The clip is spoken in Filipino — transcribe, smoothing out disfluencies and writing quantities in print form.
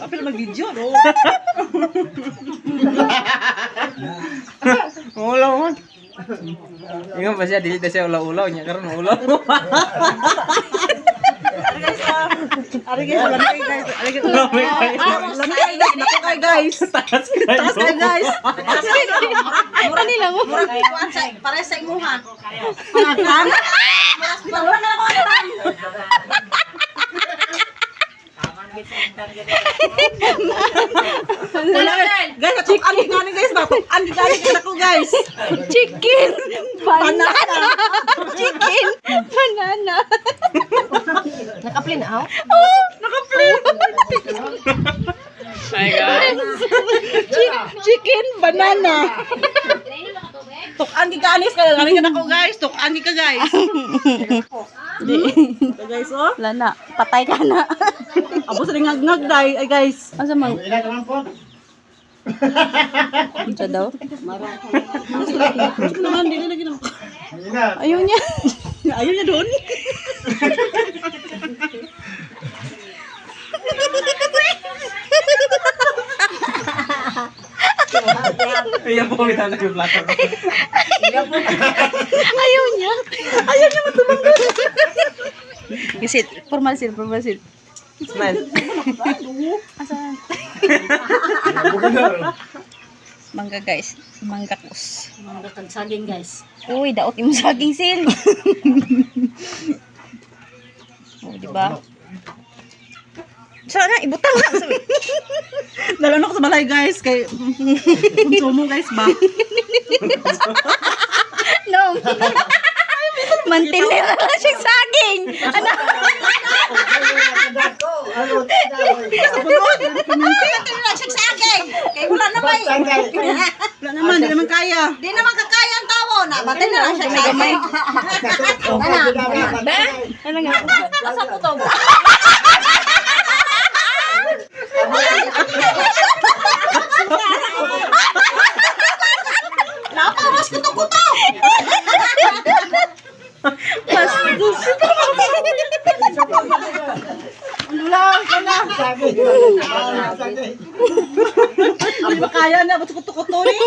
Apil mag-video, no? Ulaw man. Ingat pa siya, dili na siya ulaw-ulaw niya. Karoon ulaw. Ari guys, lamay guys. Ari guys, lamay guys. Nako kay guys. Taas kay guys. Kanila mo. Para sa imuha. Pangakan. Wala na ako. Guys, tukan gani guys ba? Tukan gani ako guys. Chicken. Banana. Chicken. Banana. Naka-play na ako? Oh, naka-play. Hi guys. Chicken banana. Tukan giganis ka gani ako guys. Tukan gi ka guys. Ito guys oh. Wala na. Patay ka na. Abo sa ngag-ngag dai ay guys. Asa man? Ito daw. Naman dili lagi na. Ayaw niya. Ayaw niya doon. Iya po kita sa plato. Ayaw niya. Ayaw niya matulog. Isit. Formal sit. Formal sit. Smile. Asan? Mangga guys. Mangga kus. Mangga kag saging guys. Uy, daot yung saging sil. Oh, di ba? Sana ibutang na. Dala na ko sa balay guys kay konsumo guys ba. No. Mantinir na lang siyang saging. Ano? Mantin lang siya saging. Kay wala na may. Wala naman, di naman kaya. Di naman kakaya ang tawo na. Batay na lang siya saging. Ba? Ano nga? Asa po to? Napawas ko to. Bastos. Ano lang, kana. Hindi ba kaya na, ba't kuto-kuto ni?